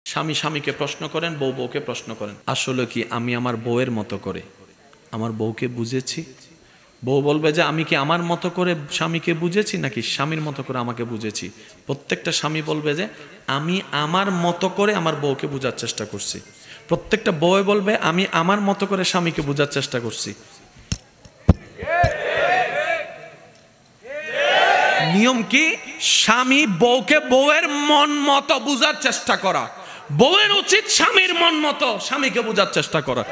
স্বামী স্বামীকে প্রশ্ন করেন, বউ বউকে প্রশ্ন করেন, আসলে কি আমি আমার বউয়ের মতো করে আমার বউকে বুঝেছি? বউ বলবে যে আমি কি আমার মতো করে স্বামীকে বুঝেছি নাকি স্বামীর মতো করে আমাকে বুঝেছি? প্রত্যেকটা স্বামী বলবে যে আমি আমার মতো করে আমার বউকে বোঝার চেষ্টা করছি। প্রত্যেকটা বউ বলবে আমি আমার মতো করে স্বামীকে বোঝার চেষ্টা করছি। নিয়ম কি? স্বামী বউকে বউয়ের মন মতো বুঝার চেষ্টা করা, বউয়ের উচিত স্বামীর মন মতো স্বামীকে বুঝার চেষ্টা করা।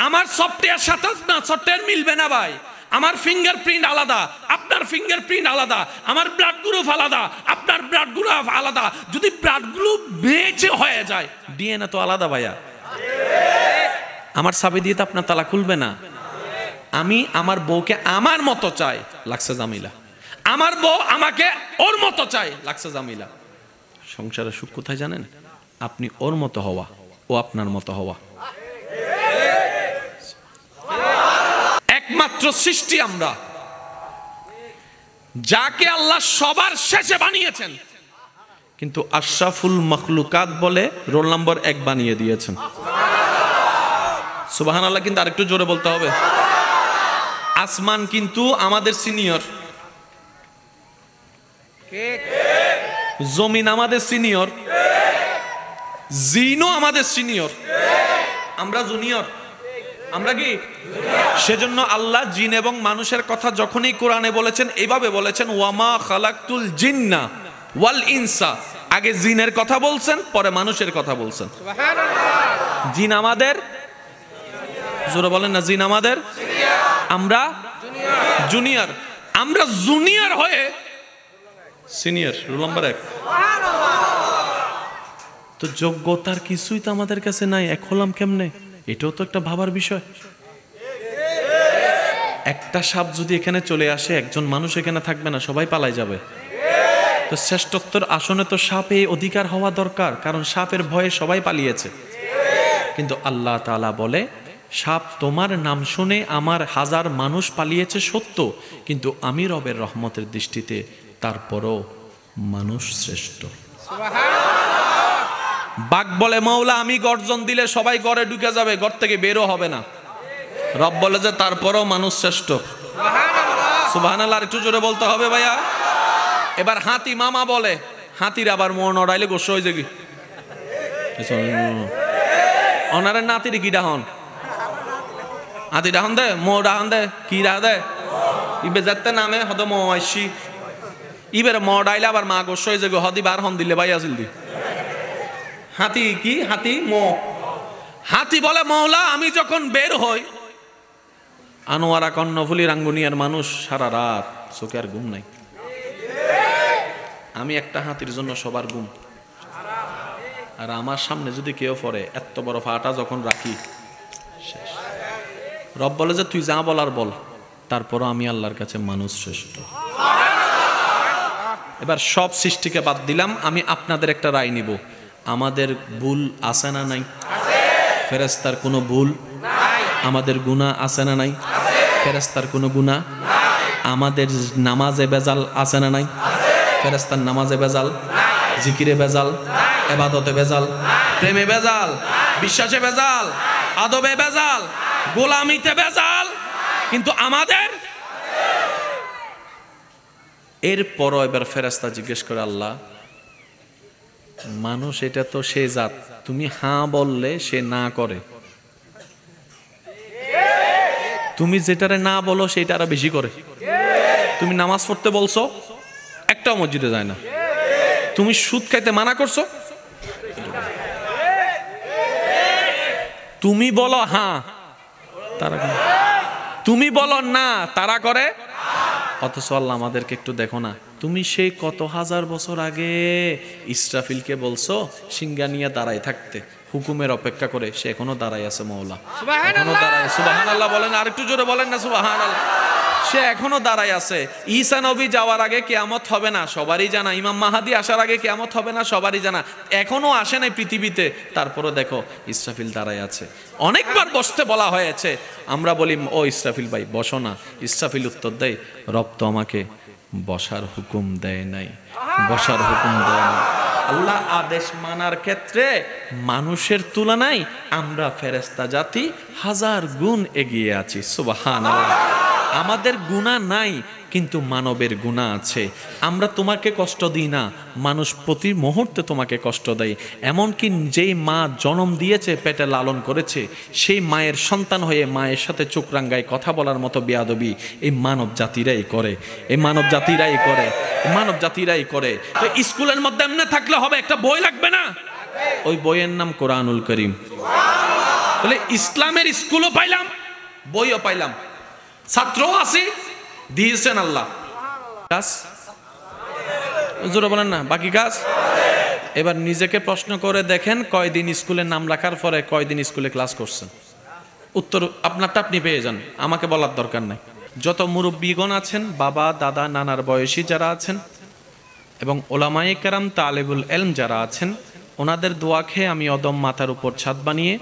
আমার সফটওয়্যার সাথে না সফটওয়্যার মিলবে না ভাই, আমার ফিঙ্গারপ্রিন্ট আলাদা, আপনার ফিঙ্গারপ্রিন্ট আলাদা, আমার ব্লাড গ্রুপ আলাদা, আপনার ব্লাড গ্রুপ আলাদা। যদি ব্লাড গ্রুপ ম্যাচ হয়ে যায়, ডিএনএ তো আলাদা ভাইয়া। আমার চাবি দিয়ে তো আপনার তালা খুলবে না। আমি আমার বউকে আমার মতো চাই, লাগছে জামিলা। আমার বউ আমাকে ওর মতো চাই, লাগছে জামিলা। সংসারের সুখ কোথায় জানেন? আপনি ওর মতো হওয়া, ও আপনার মতো হওয়া। একমাত্র সৃষ্টি আমরা যাকে আল্লাহ সবার শেষে বানিয়েছেন, কিন্তু আশরাফুল মখলুকাত বলে রোল নাম্বার 1 বানিয়ে দিয়েছেন। সুবহানাল্লাহ। কিন্তু আরেকটু জোরে বলতে হবে। আসমান কিন্তু আমাদের সিনিয়র, জমিন আমাদের সিনিয়র, জিনও আমাদের সিনিয়র, আমরা জুনিয়র। আমরা কি? সেজন্য আল্লাহ জিন এবং মানুষের কথা যখনই কোরআনে বলেছেন, এইভাবে বলেছেন ওয়ামা খালাকতুল জিন্না ওয়াল ইনসা। আগে জিনের কথা বলছেন, পরে মানুষের কথা বলছেন। জিন আমাদের, জোরে বলেন না, জিন আমাদের, আমরা জুনিয়র। আমরা জুনিয়র হয়ে সিনিয়র, রোল নাম্বার 1। তো যোগ্যতার কিছুই তো আমাদের কাছে নাই, এক হলাম কেমনে? এটাও তো একটা ভাবার বিষয়। একটা সাপ যদি এখানে চলে আসে, একজন মানুষ এখানে থাকবে না, সবাই পালাই যাবে। তো শ্রেষ্ঠত্বর আসনে তো সাপে অধিকার হওয়া দরকার, কারণ সাপের ভয়ে সবাই পালিয়েছে। কিন্তু আল্লাহ তাআলা বলে সাপ তোমার নাম শুনে আমার 1000 মানুষ পালিয়েছে সত্য, কিন্তু আমি রবের রহমতের দৃষ্টিতে তারপরও মানুষ শ্রেষ্ঠ। বাঘ বলে মাওলা আমি গর্জন দিলে সবাই ঘরে ঢুকে যাবে, ঘর থেকে বেরও হবে না। রব বলে যে তারপরও মানুষ শ্রেষ্ঠ। সুবহানাল্লাহ। একটু জোরে বলতে হবে ভাইয়া। এবার হাতি মামা বলে, হাতির আবার মন নড়াইলে গোস্ব হয়ে যাবি। ওনারে নাতির কি ডাহন, হাতি ডাহন দে, মো ডাহন দে, কি ডাহ দে, ইবে যাতে নামে হদ মো আইসি, ইবের ম ডাইলে আবার মা গোস্ব হয়ে যাবে, হদি বার হন দিলে ভাই আসিল দি। হাতি কি? হাতি মো। হাতি বলে মৌলা আমি যখন বের হই, আনোয়ারা কর্ণফুলি রাঙ্গুনিয়ার মানুষ সারা রাত চোখে আর ঘুম নাই, আমি একটা হাতির জন্য সবার ঘুম। আর আমার সামনে যদি কেউ পড়ে, এত বড় ফাটা যখন রাখি শেষ। রব বলে যে তুই যা বলার বল, তারপরও আমি আল্লাহর কাছে মানুষ শ্রেষ্ঠ। এবার সব সৃষ্টিকে বাদ দিলাম, আমি আপনাদের একটা রায় নিব। আমাদের ভুল আছে না নাই? ফেরেশতার কোনো ভুল নাই। আমাদের গুনাহ আছে না নাই? ফেরেশতার কোনো গুনাহ নাই। আমাদের নামাজে বেজাল আছে না নাই? ফেরেশতার নামাজে বেজাল নাই। জিকিরে বেজাল নাই। ইবাদতে বেজাল নাই। প্রেমে বেজাল নাই। বিশ্বাসে বেজাল নাই। আদবে বেজাল নাই। গোলামিতে বেজাল নাই। কিন্তু আমাদের এরপরও এবার ফেরেশতা জিজ্ঞেস করে, আল্লাহ মানুষ এটা তো সে জাত, তুমি হ্যাঁ বললে সে না করে, তুমি যেটারে না বলো সেটা আরো বেশি করে। তুমি নামাজ পড়তে বলছো, একটাও মসজিদে যায় না। তুমি সুদ খাইতে মানা করছো, তুমি বলো হ্যাঁ তারা করে, তুমি বলো না তারা করে। অথচ আল্লাহ আমাদেরকে একটু দেখো না, তুমি সেই কত হাজার বছর আগে ইসরাফিলকে বলছো সিংহা নিয়ে দাঁড়ায় থাকতে, হুকুমের অপেক্ষা করে, সে এখনো দাঁড়ায় আছে মওলা, এখনো দাঁড়ায়। সুবহানাল্লাহ বলেন, আরেকটু জোরে বলেন না সুবহানাল্লাহ। সে এখনো দাঁড়ায় আছে। ঈসা নবী যাওয়ার আগে কিয়ামত হবে না, সবারই জানা। ইমাম মাহাদি আসার আগে কিয়ামত হবে না, সবারই জানা। এখনো আসে নাই পৃথিবীতে, তারপরে দেখো ইসরাফিল দাঁড়ায় আছে। অনেকবার বসতে বলা হয়েছে, আমরা বলি ও ইসরাফিল ভাই বসো না। ইসরাফিল উত্তর দেয়, রব তো আমাকে বসার হুকুম দেয় নাই, বসার হুকুম দেয় নাই। আল্লাহ আদেশ মানার ক্ষেত্রে মানুষের তুলনায় আমরা ফেরেশতা জাতি 1000 গুণ এগিয়ে আছি। সুবহানাল্লাহ। আমাদের গুনাহ নাই, কিন্তু মানবের গুনাহ আছে। আমরা তোমাকে কষ্ট দিই না, মানুষ প্রতি মুহূর্তে তোমাকে কষ্ট দেয়। এমনকি যেই মা জন্ম দিয়েছে, পেটে লালন করেছে, সেই মায়ের সন্তান হয়ে মায়ের সাথে চোখ রাঙ্গায় কথা বলার মতো বেয়াদবি এই মানব জাতিরাই করে, এই মানব জাতিরাই করে, মানব জাতিরাই করে। তো স্কুলের মধ্যে এমনি থাকলে হবে, একটা বই লাগবে না? ওই বইয়ের নাম কোরআনুল করিম। তাহলে ইসলামের স্কুলও পাইলাম, বইও পাইলাম, ছাত্রও আছি, দিয়েছেন আল্লাহ। কাজ জোরে বলেন না, বাকি কাজ। এবার নিজেকে প্রশ্ন করে দেখেন, কয়দিন স্কুলের নাম রাখার পরে কয়দিন স্কুলে ক্লাস করছেন? উত্তর আপনারটা আপনি পেয়ে যান, আমাকে বলার দরকার নাই। যত মুরব্বীগণ আছেন, বাবা দাদা নানার বয়সী যারা আছেন, এবং ওলামায়ে কেরাম তালেবুল এলম যারা আছেন, ওনাদের দোয়া খেয়ে আমি অদম মাথার উপর ছাদ বানিয়ে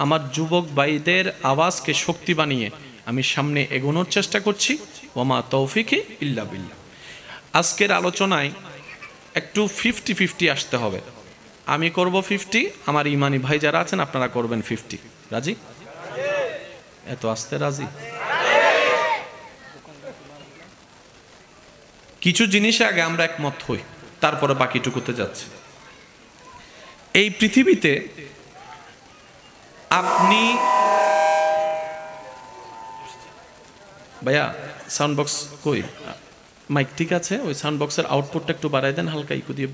আমার যুবক ভাইদের আওয়াজকে শক্তি বানিয়ে আমি সামনে এগোনোর চেষ্টা করছি। ওমা তৌফিকি ইল্লা বিল্লাহ। আজকের আলোচনায় একটু 50-50 আসতে হবে। আমি করব 50, আমার ইমানি ভাই যারা আছেন আপনারা করবেন 50। রাজি? এত আসতে রাজি? কিছু জিনিসে আগে আমরা একমত হই, তারপরে বাকিটুকুতে যাচ্ছে। এই পৃথিবীতে আপনি, ভাইয়া সাউন্ড বক্স কই? মাইক ঠিক আছে, ওই সাউন্ড বক্সের আউটপুটটা একটু বাড়াই দেন, হালকা ইকো দিয়ে,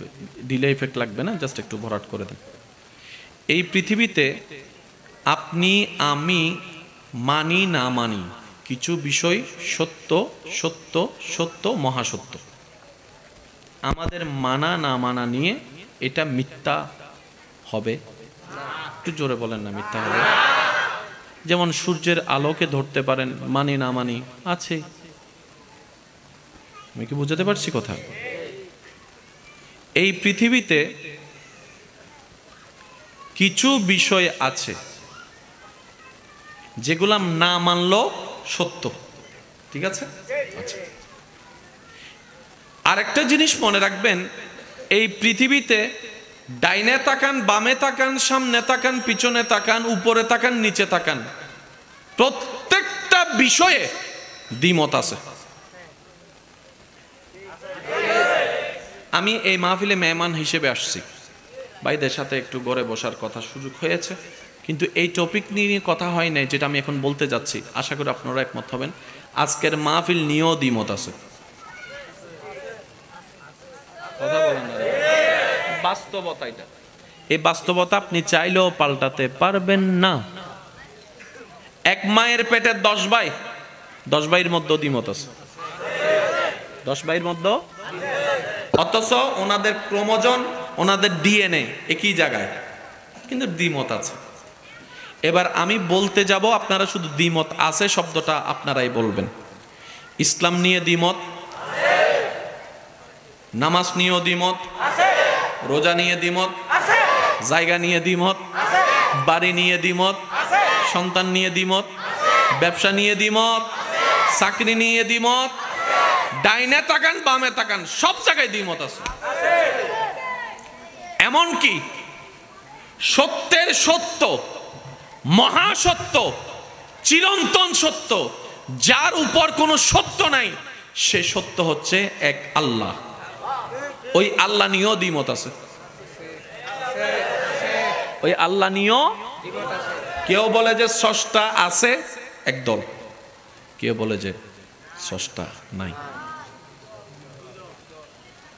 ডিলে ইফেক্ট লাগবে না, জাস্ট একটু ভরাট করে দেন। এই পৃথিবীতে আপনি আমি মানি না মানি, কিছু বিষয় সত্য সত্য সত্য মহাসত্য। আমাদের মানা না মানা নিয়ে এটা মিথ্যা হবে। একটু জোরে বলেন না, মিথ্যা হবে। যেমন সূর্যের আলোকে ধরতে পারেন, মানি না মানি আছে। আমি কি বুঝাতে পারছি কথা? এই পৃথিবীতে কিছু বিষয় আছে যেগুলা না মানলো সত্য, ঠিক আছে? আচ্ছা, আরেকটা জিনিস মনে রাখবেন, এই পৃথিবীতে ডাইনে তাকান, বামে তাকান, সামনে তাকান, পিছনে তাকান, উপরে তাকান, নিচে তাকান, প্রত্যেকটা বিষয়ে দ্বিমত আছে। আমি এই মাহফিলে মেহমান হিসেবে আসছি, ভাইদের সাথে একটু ঘরে বসার কথা সুযোগ হয়েছে, কিন্তু এই টপিক নিয়ে কথা হয় নাই যেটা আমি এখন বলতে যাচ্ছি। আশা করি আপনারা একমত হবেন। আজকের মাহফিল নিয়েও দ্বিমত আছে। কথা বলেন না, বাস্তবতা এটা। এই বাস্তবতা আপনি চাইলেও পাল্টাতে পারবেন না। এক মায়ের পেটে 10 ভাই, 10 ভাইয়ের মধ্যে দ্বিমত আছে। 10 ভাইয়ের মধ্যে, অথচ ওনাদের ক্রোমোজোম, ওনাদের ডিএনএ একই জায়গায়, কিন্তু দ্বিমত আছে। এবার আমি বলতে যাব, আপনারা শুধু দ্বিমত আছে শব্দটা আপনারাই বলবেন। ইসলাম নিয়ে দ্বিমত, নামাজ নিয়েও দ্বিমত, রোজা নিয়ে দ্বিমত, জায়গা নিয়ে দ্বিমত, বাড়ি নিয়ে দ্বিমত, সন্তান নিয়ে দ্বিমত, ব্যবসা নিয়ে দ্বিমত, চাকরি নিয়ে দ্বিমত, ডাইনে তাকান বামে তাকান, সব জায়গায় দ্বিমত আছে। এমনকি সত্যের সত্য, মহাসত্য, চিরন্তন সত্য, যার উপর কোনো সত্য নাই, সে সত্য হচ্ছে এক আল্লাহ। ওই আল্লাহ নিয়েও দ্বিমত আছে। ওই আল্লাহ নিয়েও, কেউ বলে যে স্রষ্টা আছে একদল, কেউ বলে যে স্রষ্টা নাই।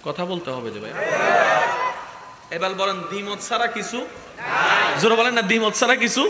কথা বলতে হবে যে ভাই। এবার বলেন দ্বিমত ছাড়া কিছু, জোরে বলেন না, দ্বিমত ছাড়া কিছু।